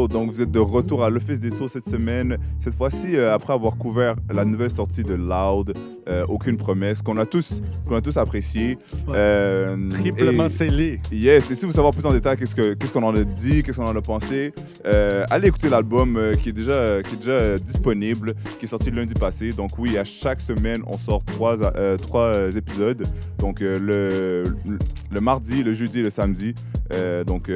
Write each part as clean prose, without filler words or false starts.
Donc vous êtes de retour à l'Office des Sources cette semaine. Cette fois-ci, après avoir couvert la nouvelle sortie de Loud, Aucune promesse, qu'on a tous apprécié. Triplement scellé. Yes, et si vous savez plus en détail qu'est-ce qu'on en a dit, qu'est-ce qu'on en a pensé, allez écouter l'album qui est déjà disponible, qui est sorti le lundi passé. Donc oui, à chaque semaine, on sort trois épisodes. Donc le mardi, le jeudi et le samedi. Donc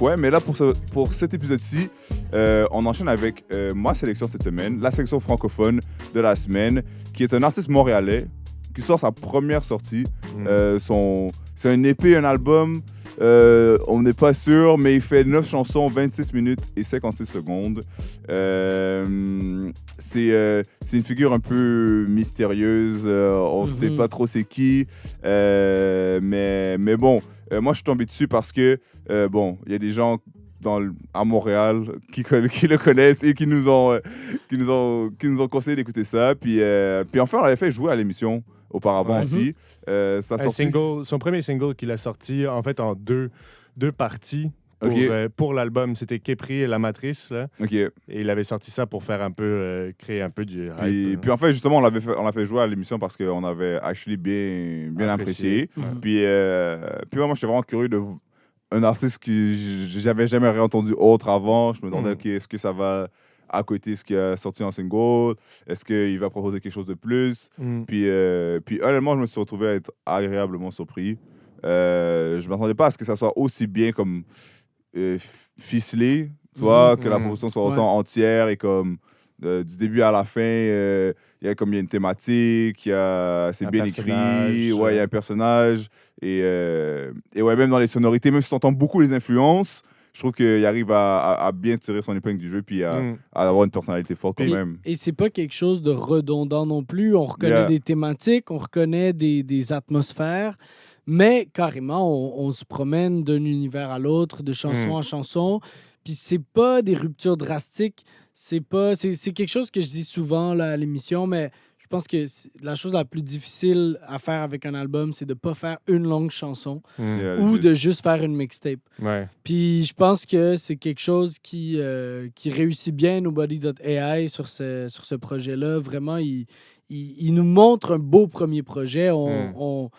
ouais, mais là pour cet épisode-ci, on enchaîne avec ma sélection de cette semaine, la sélection francophone de la semaine, qui est un artiste montréalais qui sort sa première sortie. C'est un EP, un album, on n'est pas sûr, mais il fait 9 chansons, 26 minutes et 56 secondes. C'est une figure un peu mystérieuse, on ne sait pas trop c'est qui, mais bon, moi je suis tombé dessus parce que, il y a des gens à Montréal qui le connaissent et qui nous ont conseillé d'écouter ça. Puis enfin, on l'avait fait jouer à l'émission auparavant aussi. Son premier single qu'il a sorti en fait en deux parties pour l'album, c'était Képri et La Matrice. Là. Okay. Et il avait sorti ça pour faire un peu, créer un peu du hype. Puis en fait, justement, on l'a fait jouer à l'émission parce qu'on avait actually bien apprécié. Puis moi, j'étais vraiment curieux de un artiste que j'avais jamais entendu autre avant. Je me demandais, est-ce que ça va à côté de ce qui a sorti en single? Est-ce qu'il va proposer quelque chose de plus? Puis honnêtement, je me suis retrouvé à être agréablement surpris. Je ne m'attendais pas à ce que ça soit aussi bien comme ficelé, tu vois, que la proposition soit autant entière et comme du début à la fin, il y a une thématique, c'est bien écrit, il y a un personnage. Et ouais, même dans les sonorités, même si tu entends beaucoup les influences, je trouve qu'il arrive à bien tirer son épingle du jeu puis à avoir une personnalité forte quand même. Et c'est pas quelque chose de redondant non plus. On reconnaît des thématiques, on reconnaît des atmosphères, mais carrément, on se promène d'un univers à l'autre, de chanson en chanson. Puis c'est pas des ruptures drastiques. C'est quelque chose que je dis souvent là, à l'émission, mais je pense que la chose la plus difficile à faire avec un album, c'est de pas faire une longue chanson ou de juste faire une mixtape. Ouais. Puis je pense que c'est quelque chose qui réussit bien Nobody.ai sur ce projet-là. Vraiment, il nous montre un beau premier projet. On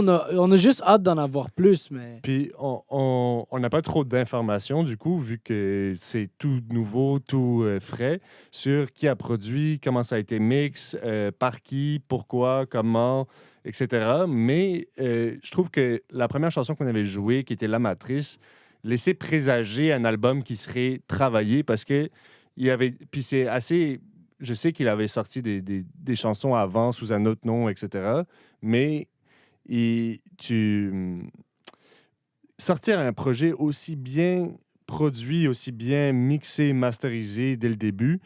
a juste hâte d'en avoir plus. Mais... Puis on n'a pas trop d'informations, du coup, vu que c'est tout nouveau, tout frais, sur qui a produit, comment ça a été mix, par qui, pourquoi, comment, etc. Mais je trouve que la première chanson qu'on avait jouée, qui était La Matrice, laissait présager un album qui serait travaillé parce que il y avait... Puis c'est assez... Je sais qu'il avait sorti des chansons avant sous un autre nom, etc. Mais sortir un projet aussi bien produit, aussi bien mixé, masterisé dès le début,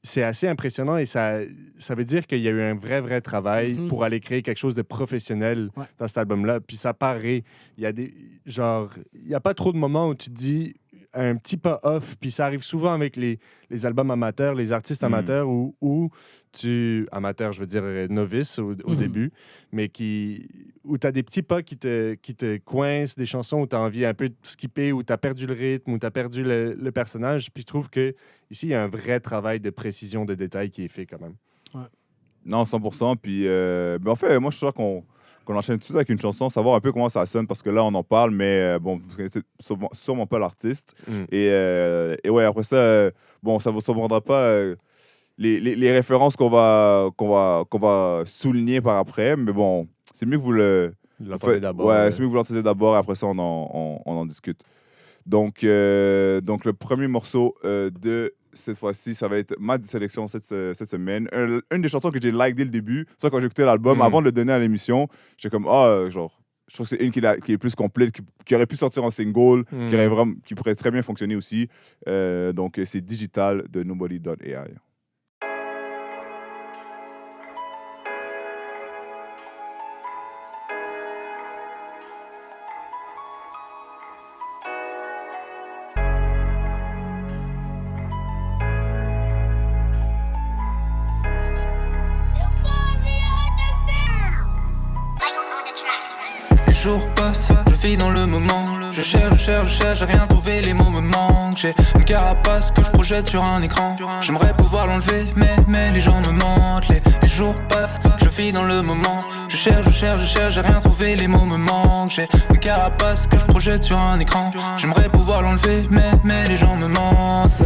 c'est assez impressionnant et ça veut dire qu'il y a eu un vrai travail pour aller créer quelque chose de professionnel dans cet album-là. Puis ça paraît, il y a pas trop de moments où tu te dis un petit pas off, puis ça arrive souvent avec les albums amateurs, les artistes amateurs où amateur, je veux dire novice au début, mais où tu as des petits pas qui te coincent, des chansons où tu as envie un peu de skipper, où tu as perdu le rythme, où tu as perdu le personnage. Puis je trouve que ici il y a un vrai travail de précision de détail qui est fait quand même. Ouais. Non, 100%. Puis en fait, moi je suis sûr qu'on enchaîne tout de suite avec une chanson, savoir un peu comment ça sonne, parce que là, on en parle, mais vous connaissez sûrement pas l'artiste. Et ouais, après ça, ça ne vous surprendra pas les références qu'on va souligner par après, mais bon, c'est mieux que vous l'entendez d'abord. Ouais, c'est mieux que vous l'entendez d'abord, et après ça, on en discute. Donc le premier morceau de cette fois-ci, ça va être ma sélection cette semaine. Une des chansons que j'ai like dès le début. Ça, quand j'ai écouté l'album, avant de le donner à l'émission, j'étais comme, je trouve que c'est une qui est plus complète, qui aurait pu sortir en single, qui pourrait très bien fonctionner aussi. Donc, c'est Digital de Nobody.ai. jours passent, je vis dans le moment. Je cherche, j'ai rien trouvé, les mots me manquent. J'ai une carapace que je projette sur un écran. J'aimerais pouvoir l'enlever, mais les gens me mentent. Les jours passent, je vis dans le moment. Je cherche, j'ai rien trouvé, les mots me manquent. J'ai une carapace que je projette sur un écran. J'aimerais pouvoir l'enlever, mais les gens me mentent.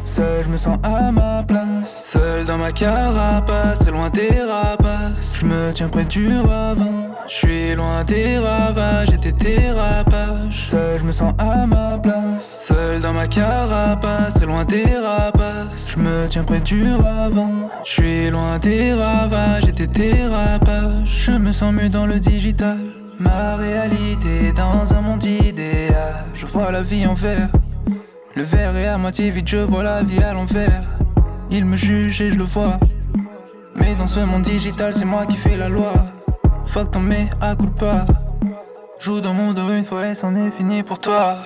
Seul, je me sens à ma place. Seul dans ma carapace, très loin des rapaces. Je me tiens près du ravin. Je suis loin des ravages et des dérapages. Seul, je me sens à ma place. Seul dans ma carapace, très loin des rapaces. Je me tiens près du ravin. Je suis loin des ravages et des dérapages. Je me sens mieux dans le digital. Ma réalité dans un monde idéal. Je vois la vie en vert. Le verre est à moitié vide, je vois la vie à l'envers. Il me juge et je le vois. Mais dans ce monde digital, c'est moi qui fais la loi. Fuck ton mea culpa. Joue dans mon dos une fois et c'en est fini pour toi.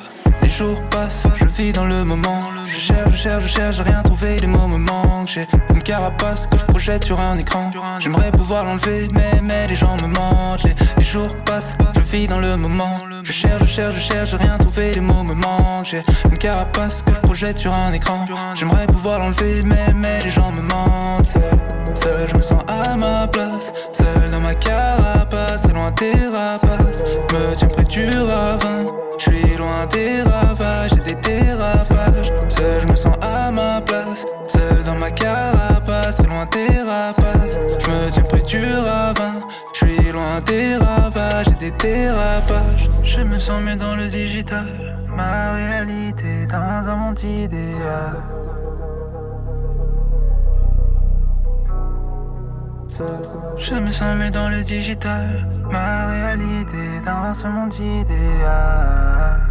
Les jours passent, je vis dans le moment. Je cherche, j'ai rien trouvé, les mots me manquent. J'ai une carapace que je projette sur un écran. J'aimerais pouvoir l'enlever, mais les gens me mentent. Les jours passent, je vis dans le moment. Je cherche, j'ai rien trouvé, les mots me manquent. J'ai une carapace que je projette sur un écran. J'aimerais pouvoir l'enlever, mais les gens me mentent. Seul, je me sens à ma place. Seul dans ma carapace, très loin des rapaces. Me tiens près du ravin. Je suis loin des ravages et des dérapages. Seul, je me sens à ma place. Seul dans ma carapace, très loin des rapaces. Je me tiens près du ravin. Je suis loin des ravages et des dérapages. Je me sens mieux dans le digital. Ma réalité dans un monde idéal. Je me sens mieux dans le digital. Ma réalité dans ce monde idéal.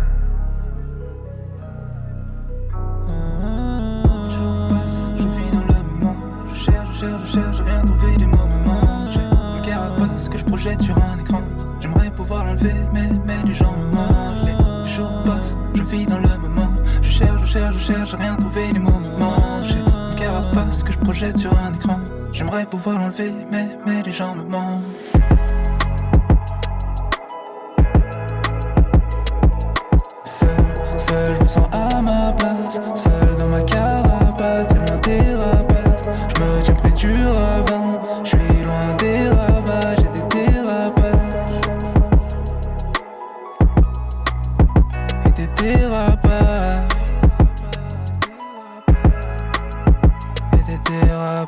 Je passe, je vis dans le moment. Je cherche, j'ai rien trouvé, les mots me manquent. J'ai une carapace que je projette sur un écran. J'aimerais pouvoir l'enlever, mais les gens me mentent. Les jours passent, je vis dans le moment. Je cherche, j'ai rien trouvé, les mots me manquent. J'ai une carapace que je projette sur un écran. J'aimerais pouvoir l'enlever, mais les gens me mentent. Seul, je me sens à ma place. Seul dans ma carapace, très loin des rapaces. Je me tiens près du ravin. Je suis loin des ravages et des dérapages. Et des dérapages. Et des dérapages.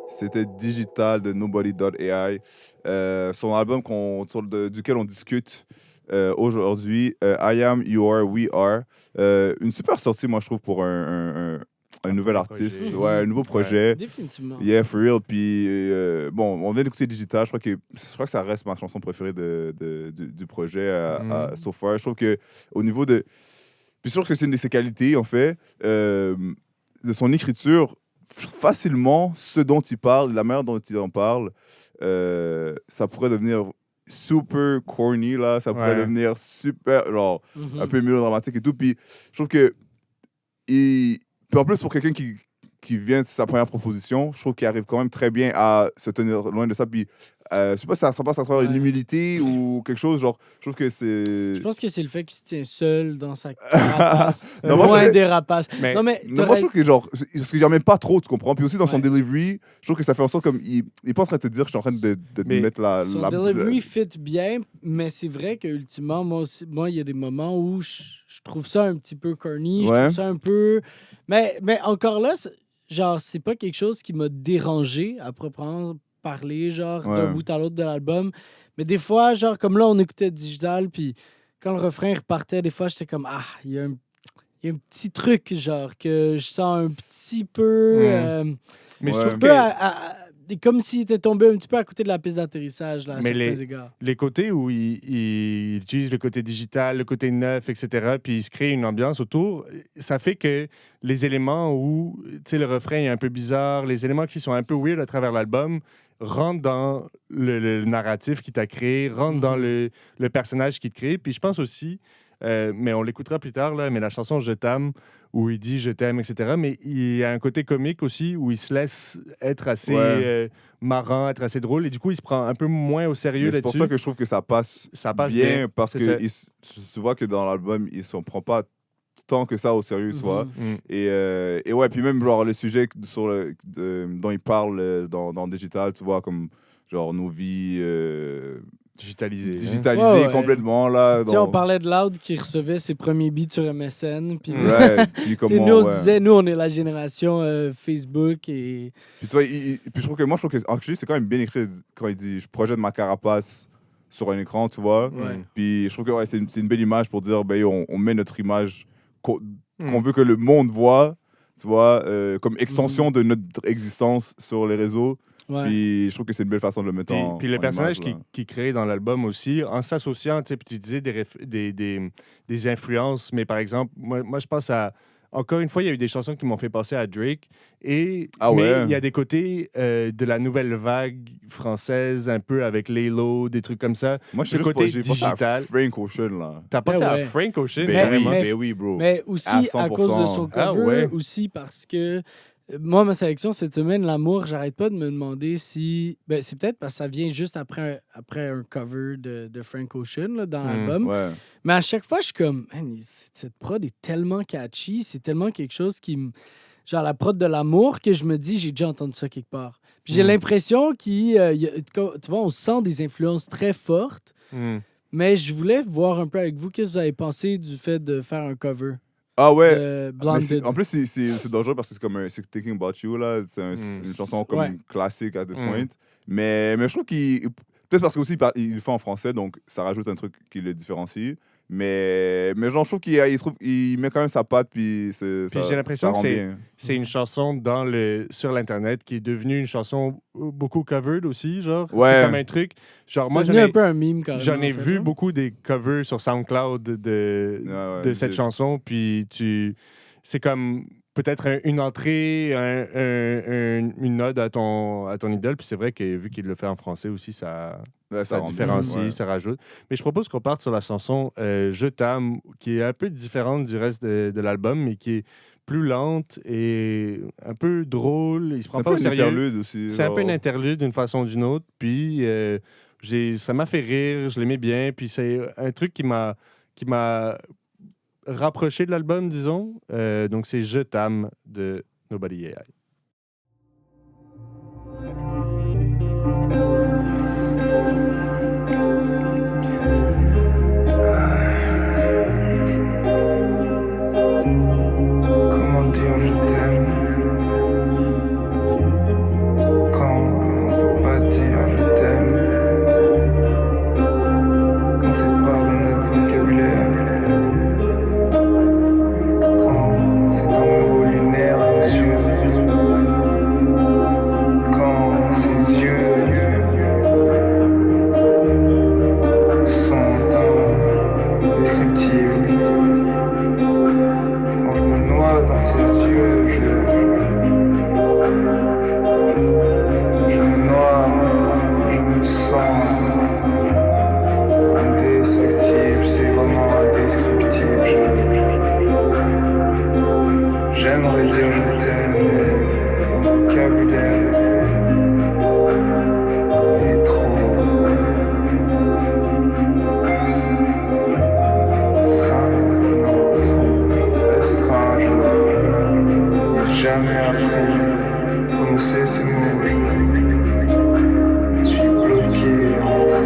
C'était Digital de Nobody.ai. Son album duquel on discute aujourd'hui, I Am, You Are, We Are. Une super sortie, moi, je trouve, pour un nouvel artiste. Projet. Ouais, un nouveau projet. Définitivement. Yeah, for real. Puis, bon, on vient d'écouter Digital. Je crois que ça reste ma chanson préférée du projet so far. Je trouve que au niveau de... Puis, je trouve que c'est une de ses qualités, en fait, de son écriture. Facilement, ce dont il parle, la manière dont il en parle, ça pourrait devenir super corny, là. Ça pourrait devenir super, genre, un peu mélodramatique et tout. Puis, je trouve que... Puis en plus, pour quelqu'un qui vient de sa première proposition, je trouve qu'il arrive quand même très bien à se tenir loin de ça. Puis, je sais pas si ça passe à travers une humilité ou quelque chose, genre, je trouve que c'est... Je pense que c'est le fait qu'il se tient seul dans sa carapace, Non, moi, loin des rapaces. Mais- Non, mais Non, moi, je trouve que, genre, parce que j'en même pas trop, tu comprends? Puis aussi, dans son delivery, je trouve que ça fait en sorte comme... Il est pas en train de te dire que je suis en train de te Mais mettre la... son delivery fit bien, mais c'est vrai que ultimement, moi, il y a des moments où je trouve ça un petit peu corny, je Ouais. trouve ça un peu... Mais encore là, genre, c'est pas quelque chose qui m'a dérangé à proprement parler, genre, d'un Ouais. bout à l'autre de l'album. Mais des fois, genre, comme là, on écoutait Digital, puis quand le refrain repartait, des fois, j'étais comme, ah, il y a un petit truc, genre, que je sens un petit peu... Mais je Ouais. trouve peu que... comme s'il était tombé un petit peu à côté de la piste d'atterrissage, là, à Mais certains égards. Les côtés où il utilise le côté digital, le côté neuf, etc., puis il se crée une ambiance autour, ça fait que les éléments où, tu sais, le refrain est un peu bizarre, les éléments qui sont un peu weird à travers l'album rentrent dans le narratif qu'il t'a créé, rentrent dans le personnage qu'il te crée. Puis je pense aussi, mais on l'écoutera plus tard, là, mais la chanson « Je t'aime », où il dit « je t'aime », etc., mais il y a un côté comique aussi, où il se laisse être assez marrant, être assez drôle, et du coup, il se prend un peu moins au sérieux Mais c'est là-dessus. pour ça que je trouve que ça passe bien, parce que tu vois que dans l'album, il s'en prend pas tant que ça au sérieux, tu vois. Et ouais, puis même genre le sujet dont il parle dans Digital, tu vois, comme genre nos vies digitalisées complètement là. On parlait de Loud qui recevait ses premiers beats sur MSN. Puis puis comment, nous, on se disait, nous, on est la génération Facebook. Et... Puis tu vois, puis je trouve que actually, c'est quand même bien écrit quand il dit « je projette ma carapace sur un écran », tu vois. Puis je trouve que c'est une belle image pour dire ben, on met notre image qu'on veut que le monde voit, tu vois, comme extension de notre existence sur les réseaux. Puis je trouve que c'est une belle façon de le mettre puis le personnage image, qui crée dans l'album aussi, en s'associant, tu sais, puis tu disais des influences, mais par exemple, moi je pense à... Encore une fois, il y a eu des chansons qui m'ont fait penser à Drake. Mais il y a des côtés de la nouvelle vague française, un peu avec Laylo, des trucs comme ça. Moi, j'ai pensé à Frank Ocean, là. T'as pensé à Frank Ocean? Ben oui, bro. Mais aussi à cause de son cover, aussi parce que moi, ma sélection cette semaine, L'amour, j'arrête pas de me demander si... Ben, c'est peut-être parce que ça vient juste après un cover de Frank Ocean là, dans l'album. Ouais. Mais à chaque fois, je suis comme, cette prod est tellement catchy, c'est tellement quelque chose qui me... Genre la prod de L'amour que je me dis, j'ai déjà entendu ça quelque part. Puis j'ai l'impression tu vois, on sent des influences très fortes, mais je voulais voir un peu avec vous, qu'est-ce que vous avez pensé du fait de faire un cover. Ah ouais. En plus, c'est dangereux parce que c'est Thinking About You, là. C'est une chanson comme classique à this point. Mais je trouve qu'il... Peut-être parce qu'aussi, il le fait en français, donc ça rajoute un truc qui le différencie. Mais genre, je trouve qu'il met quand même sa patte, puis j'ai l'impression que c'est une chanson sur l'Internet qui est devenue une chanson beaucoup covered aussi, genre. C'est comme un truc... Genre, moi, un peu un meme, quand même. J'en ai vu beaucoup des covers sur SoundCloud de cette chanson, puis c'est comme... Peut-être une entrée, une ode à ton idole. Puis c'est vrai que vu qu'il le fait en français aussi, ça différencie, ça rajoute. Mais je propose qu'on parte sur la chanson Je t'aime, qui est un peu différente du reste de l'album, mais qui est plus lente et un peu drôle. Il se prend pas au sérieux. C'est un peu une interlude aussi. C'est un peu une interlude d'une façon ou d'une autre. Puis ça m'a fait rire, je l'aimais bien. Puis c'est un truc qui m'a rapproché de l'album, disons. Donc, c'est Je t'aime de Nobody AI. Comment dire je t'aime quand on peut pas dire je t'aime, quand c'est pas dans notre vocabulaire. C'est un mot lunaire à nos yeux. Quand ses yeux sont indescriptibles. Quand je me noie dans ses yeux, je me noie, je me sens indescriptible. C'est vraiment indescriptible. J'aimerais dire je t'aime, mais mon vocabulaire est trop simplement trop restreint. Je n'ai jamais appris à prononcer ces mots. Je suis bloqué entre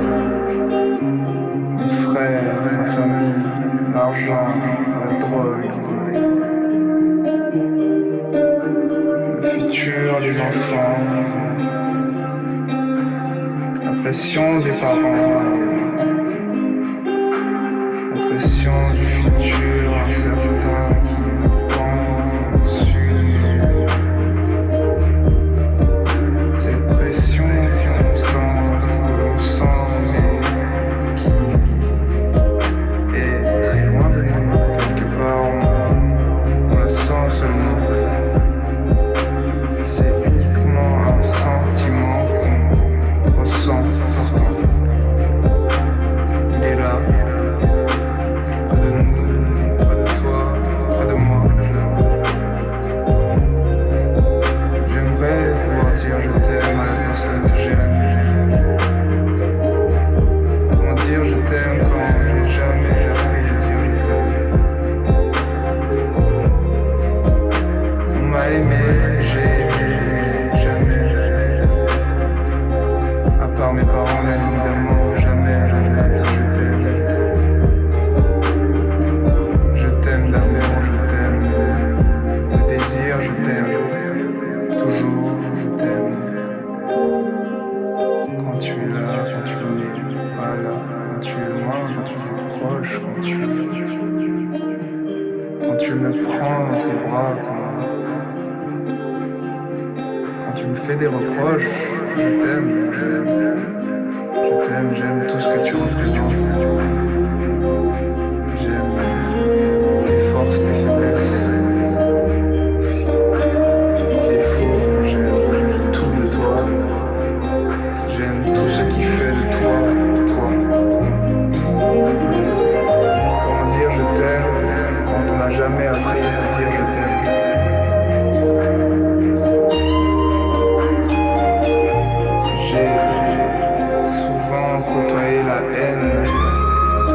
mes frères, ma famille, l'argent, la drogue. Les enfants, la pression des parents, la pression du futur incertain qui nous prend dessus. Cette pression quand tu es là, quand tu n'es pas là, quand tu es loin, quand tu es proche, quand tu me prends dans tes bras, quand tu me fais des reproches, je t'aime, j'aime tout ce que tu représentes. J'aime tes forces, tes faiblesses, tes défauts, j'aime tout de toi. J'aime tout ce qui fait de toi. Mais comment dire je t'aime quand on n'a jamais appris à dire je t'aime? J'ai souvent côtoyé la haine,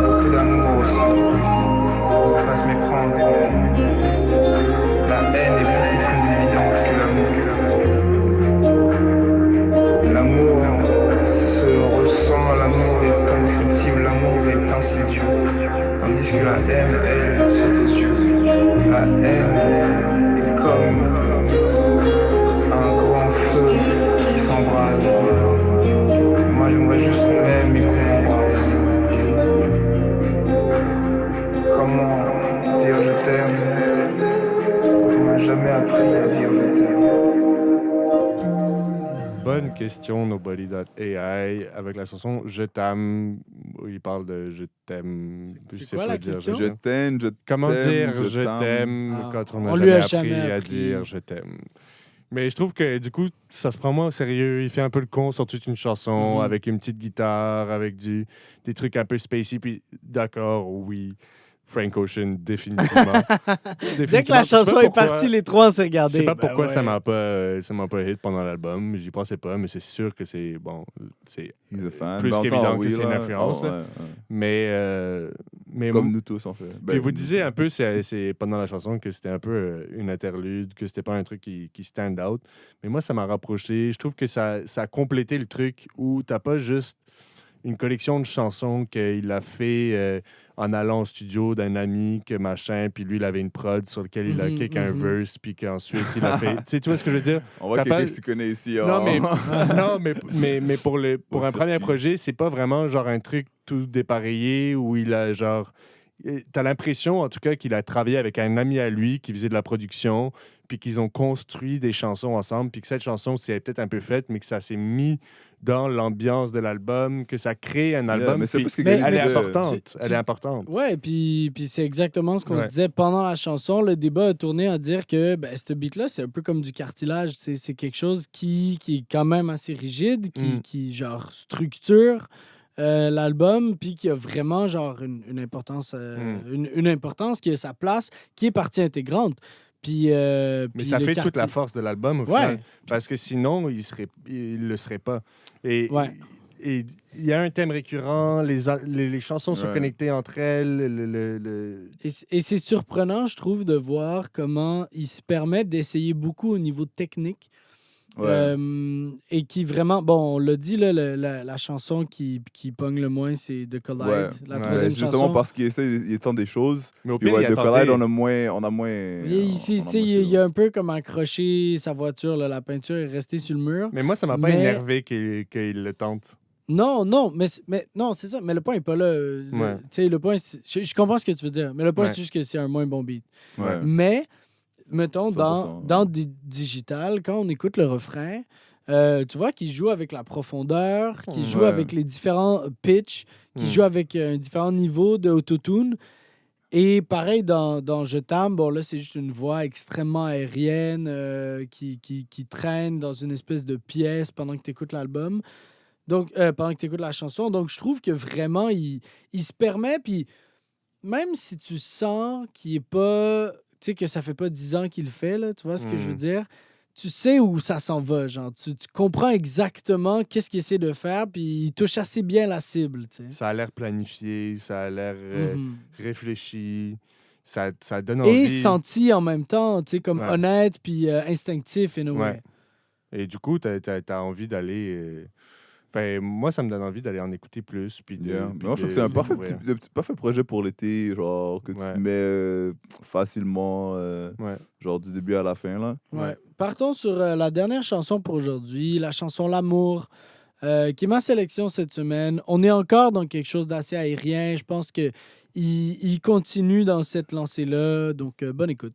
beaucoup d'amour aussi. Ne pas se méprendre, mais la haine est beaucoup plus évidente que l'amour. L'amour se ressent, l'amour est pas indescriptible, l'amour est insidieux. Tandis que la haine, elle, saute aux yeux. La haine est comme un grand feu qui s'embrase. Et moi j'aimerais juste qu'on m'aime et qu'on m'embrasse. Comment dire je t'aime quand on n'a jamais appris à dire je t'aime? Bonne question, Nobody.ai, avec la chanson Je t'aime, où il parle de je t'aime. C'est Je sais quoi pas la dire question? Je t'aime, je Comment t'aime, dire je t'aime Ah, quand on on n'a lui a jamais appris jamais à appris. dire je t'aime? Mais je trouve que du coup, ça se prend moins au sérieux. Il fait un peu le con sur toute une chanson, Mhm. avec une petite guitare, avec des trucs un peu spacey. Puis d'accord, oui, Frank Ocean, définitivement. Dès que la chanson est partie, les trois on s'est Je regardés. sais pas Ben pourquoi ouais. ça m'a pas hit pendant l'album. J'y pensais pas, mais c'est sûr que c'est bon, c'est He's a fan. plus Ben, qu'évident entend, que oui, c'est une là. influence. Oh, là. ouais. Mais Comme nous tous, en fait. puis vous disiez un peu, c'est pendant la chanson que c'était un peu une interlude, que c'était pas un truc qui stand out. Mais moi, ça m'a rapproché. Je trouve que ça a complété le truc où t'as pas juste une collection de chansons qu'il a fait en allant au studio d'un ami, que machin, puis lui, il avait une prod sur laquelle il a Mhm, kick un mhm. verse, puis qu'ensuite, il a fait... Tu sais, tu vois ce que je veux dire? On voit T'as quelqu'un pas- qui s'y connaît ici. Non, mais, oh. non, mais pour Au un premier circuit. projet, c'est pas vraiment genre un truc tout dépareillé où il a genre... T'as l'impression, en tout cas, qu'il a travaillé avec un ami à lui qui faisait de la production, puis qu'ils ont construit des chansons ensemble, puis que cette chanson s'est peut-être un peu faite, mais que ça s'est mis dans l'ambiance de l'album, que ça crée un album. mais c'est puis plus que Mais- quelqu'un elle est de- importante. tu- Elle est importante. Ouais, puis c'est exactement ce qu'on Ouais. se disait pendant la chanson. Le débat a tourné à dire que ce beat-là, c'est un peu comme du cartilage. C'est quelque chose qui est quand même assez rigide, qui genre, structure l'album, puis qui a vraiment genre une importance, une importance qui a sa place, qui est partie intégrante. Puis, Mais puis ça le fait toute la carti- force de l'album, au Ouais. final. Parce que sinon, il le serait pas. Et Ouais. et il y a un thème récurrent, les chansons sont Ouais. connectées entre elles. Et c'est surprenant, je trouve, de voir comment il se permet d'essayer beaucoup au niveau technique. Ouais. Et qui vraiment... Bon, on l'a dit, là, la chanson qui pogne le moins, c'est The Collide. Ouais. La Ouais, troisième Justement chanson. parce il tente des choses. Mais au Puis pire, ouais, il a de tenté... Collide, on a moins. Ici, on a tu sais, moins il a un peu comme accroché sa voiture, là, la peinture est restée sur le mur. Mais moi, ça m'a pas Mais- énervé qu'il le tente. Non, mais non, c'est ça. Mais le point n'est pas là. Ouais. Tu sais, le point, je comprends ce que tu veux dire, mais le point, Ouais. c'est juste que c'est un moins bon beat. Ouais. Mais, mettons, 100%, dans Digital, quand on écoute le refrain, tu vois qu'il joue avec la profondeur, qu'il joue Ouais. avec les différents pitchs, qu'il Mm. joue avec un différent niveau de autotune. Et pareil, dans Je t'aime, bon là, c'est juste une voix extrêmement aérienne qui traîne dans une espèce de pièce pendant que tu écoutes l'album. Donc, pendant que tu écoutes la chanson. Donc, je trouve que vraiment, il se permet. Puis, même si tu sens qu'il est pas. Tu sais, que ça fait pas 10 ans qu'il le fait, là, tu vois ce que je veux dire? Tu sais où ça s'en va, genre. Tu comprends exactement qu'est-ce qu'il essaie de faire, puis il touche assez bien la cible, tu sais. Ça a l'air planifié, ça a l'air Mhm. réfléchi, ça donne Et envie. senti en même temps, tu sais, comme Ouais. honnête puis instinctif, in a way. Ouais. Et du coup, t'as envie d'aller... Enfin, moi, ça me donne envie d'aller en écouter plus. Puis Yeah. puis Moi, je trouve que c'est un de parfait, découvrir. parfait projet pour l'été, genre, que tu Ouais. mets facilement, Ouais. genre du début à la fin, là. Ouais. Partons sur la dernière chanson pour aujourd'hui, la chanson L'amour. qui est ma sélection cette semaine. On est encore dans quelque chose d'assez aérien. Je pense qu'il continue dans cette lancée-là. Donc, bonne écoute.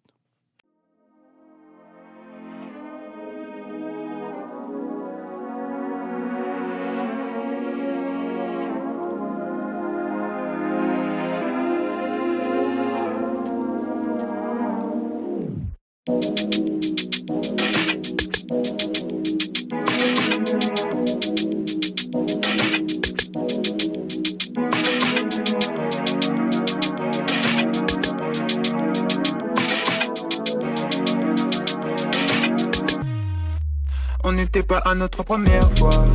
On n'était pas à notre première fois.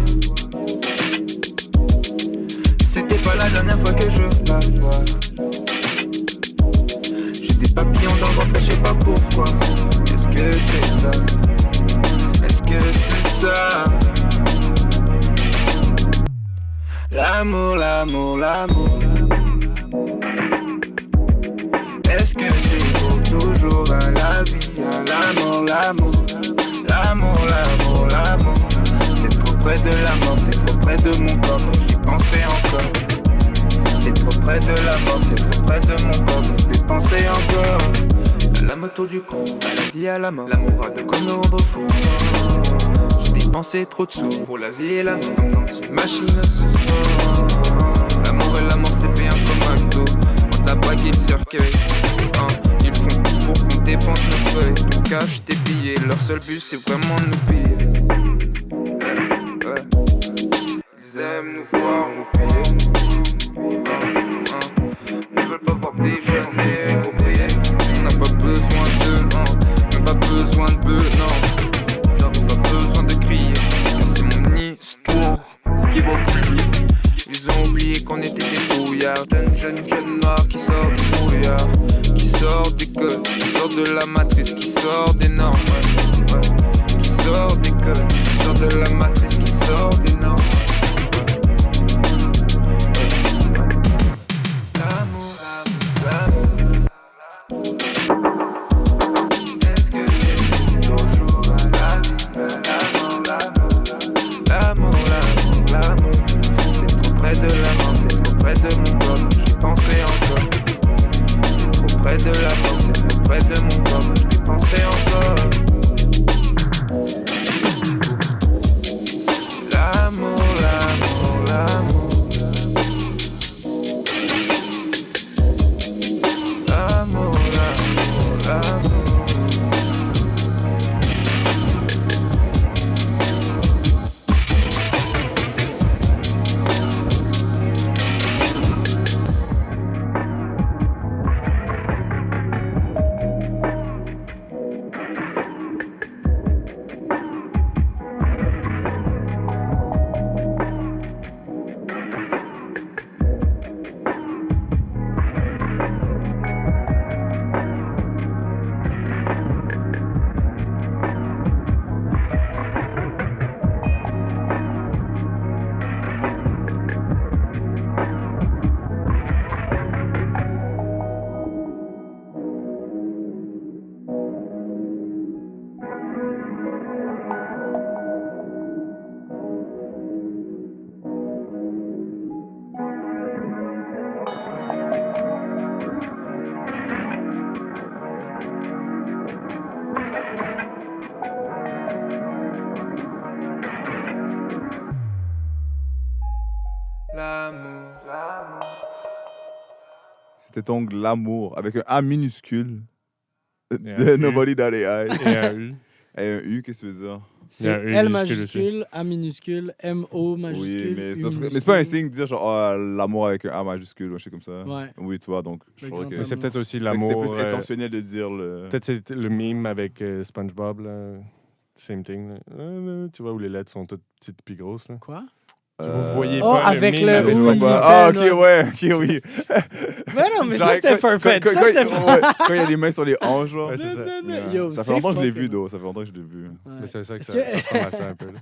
C'était pas la dernière fois que je la vois. J'ai des papillons dans le ventre, je sais pas pourquoi. Est-ce que c'est ça? Est-ce que c'est ça? L'amour, l'amour, l'amour. Est-ce que c'est pour toujours dans la vie? L'amour, l'amour. L'amour, l'amour, l'amour. C'est trop près de la mort, c'est trop près de mon corps, donc j'y penserai encore. C'est trop près de la mort, c'est trop près de mon corps, donc j'y penserai encore. La moto du con, à la vie, à la mort. L'amour a de quoi me rendre fou. J'ai dépensé trop de sous pour la vie et la mort, comme dans une machine à sous. L'amour et la mort, c'est bien comme un McDo. On t'a braqué le cercueil. Ils font tout pour qu'on dépense nos feuilles. Nous cache tes billets, leur seul but c'est vraiment de nous piller. Ils aiment nous voir nous piller. Ils veulent pas voir des jeunes négros briller. On n'a pas besoin d'eux, non. Même pas besoin de bœufs, non. Genre on pas besoin de crier. Car c'est mon histoire qui va briller. Ils ont oublié qu'on était des brouillards. Jeunes noirs qui sortent du brouillard. Qui sort d'école, qui sort de la matrice, qui sort des normes, ouais. Qui sort d'école, qui sort de la matrice, qui sort des normes. L'amour, l'amour, l'amour. Est-ce que c'est toujours à la vie? L'amour, l'amour, l'amour, l'amour, l'amour. C'est trop près de la mort, c'est trop près de mon corps, j'y penserai encore. Près de la mort, c'est trop près de mon corps, je dépenserai encore. L'amour, l'amour, l'amour. L'amour, l'amour, l'amour. C'était donc L'amour avec un A minuscule Et de un U. Nobody.ai. Et un U. Et un U, qu'est-ce que tu veux dire? Il y a C'est un U L majuscule majuscule, A minuscule, M-O majuscule. Oui, U mais c'est pas un signe de dire genre l'amour avec un A majuscule ou un truc comme ça. Ouais. Oui, tu vois, donc je Le crois grand que Mais c'est peut-être aussi c'était l'amour. plus intentionnel de dire le. Peut-être c'est le meme avec SpongeBob, là. Same thing. Là. Tu vois où les lettres sont toutes petites puis grosses. Là. Quoi? Vous voyez Oh, pas avec meme le avec où SpongeBob. il- Ah, ok, Ben, ouais, ok, oui. Mais non, mais Genre, ça c'était quand- perfect. quand- Ça quand- c'était ouais, quand il y a les mains sur les hanches, genre. Ouais, c'est ça. Non, non, Ouais. yo, Ça fait c'est longtemps que je l'ai fucking- vu, d'eau. Ça fait longtemps que je l'ai vu. Ouais. Mais c'est ça que Est-ce ça ressemble à ça un peu. Là.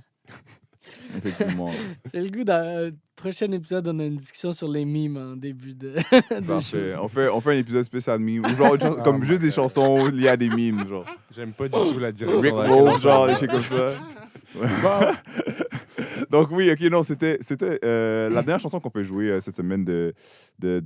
Effectivement. J'ai le goût dans prochain épisode, on a une discussion sur les mimes en début de. Parfait. On fait un épisode spécial meme. Ou genre, comme my juste des God. chansons liées à des mimes, genre. J'aime pas du tout la direction. Rick dans laquelle on Roll, genre, va. des shit comme ça. Donc oui, ok, non, c'était la dernière chanson qu'on fait jouer cette semaine de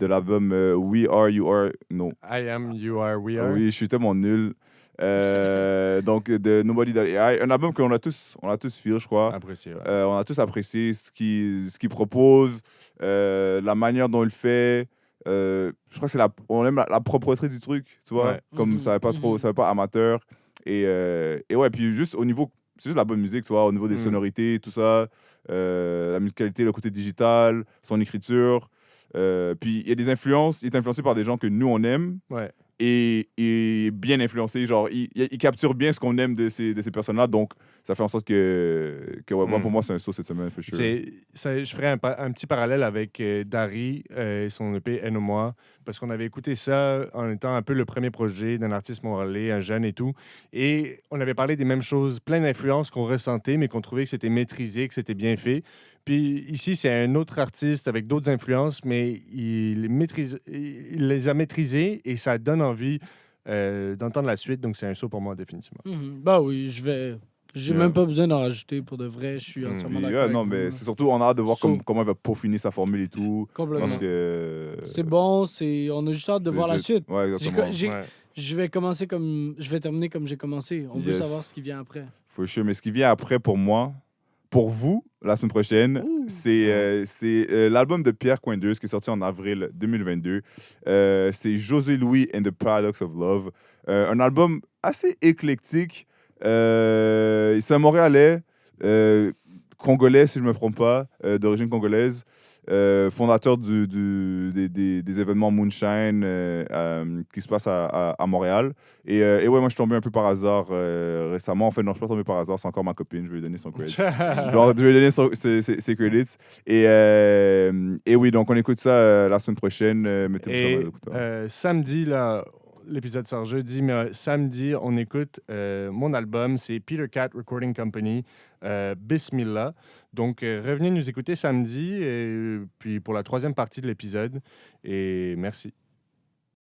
l'album We Are, You Are, non. I am, you are, we are. Oui, je suis tellement nul. Donc de Nobody That AI, un album qu'on a tous feel, je crois. Apprécié, ouais. On a tous apprécié ce qu'il propose, la manière dont il fait. Je crois que on aime la propreté du truc, tu vois, Ouais. comme ça va pas amateur. Et ouais, puis juste au niveau, c'est juste la bonne musique, tu vois, au niveau des sonorités, tout ça, la musicalité, le côté digital, son écriture. Puis il y a des influences, il est influencé par des gens que nous on aime. Ouais. Et bien influencé, genre il capture bien ce qu'on aime de ces personnes-là, donc ça fait en sorte que ouais, pour moi c'est un saut cette semaine, for sure. Je ferais un petit parallèle avec Dari et son EP « Moi », parce qu'on avait écouté ça en étant un peu le premier projet d'un artiste montréalais, un jeune et tout, et on avait parlé des mêmes choses, plein d'influences qu'on ressentait, mais qu'on trouvait que c'était maîtrisé, que c'était bien fait. Puis ici, c'est un autre artiste avec d'autres influences, mais il les a maîtrisées et ça donne envie d'entendre la suite. Donc, c'est un saut pour moi, définitivement. Bah oui, j'ai Yeah. même pas besoin d'en rajouter pour de vrai. Je suis entièrement d'accord avec non, vous, mais là. c'est surtout, on a hâte de voir comment il va peaufiner sa formule et tout. Complètement. Parce que. C'est bon, on a juste hâte de voir la suite. Ouais, exactement. Ouais. Je vais terminer comme j'ai commencé. On veut Yes. savoir ce qui vient après. For sure. Mais ce qui vient après pour moi, pour vous, la semaine prochaine, Ouh. c'est l'album de Pierre Coinders qui est sorti en avril 2022. C'est José Louis and the Paradox of Love. Un album assez éclectique. C'est un Montréalais, congolais si je ne me trompe pas, d'origine congolaise. Fondateur des événements Moonshine qui se passent à Montréal. Et ouais, moi, je suis tombé un peu par hasard récemment. En fait, non, je suis pas tombé par hasard. C'est encore ma copine. Je vais lui donner son credit. Genre, je vais lui donner ses credits. Et oui, donc on écoute ça la semaine prochaine. Mettez-vous ça dans les écouteurs. Samedi, là, l'épisode sort jeudi, mais samedi, on écoute mon album. C'est Peter Cat Recording Company, Bismillah. Donc, revenez nous écouter samedi, puis pour la troisième partie de l'épisode. Et merci.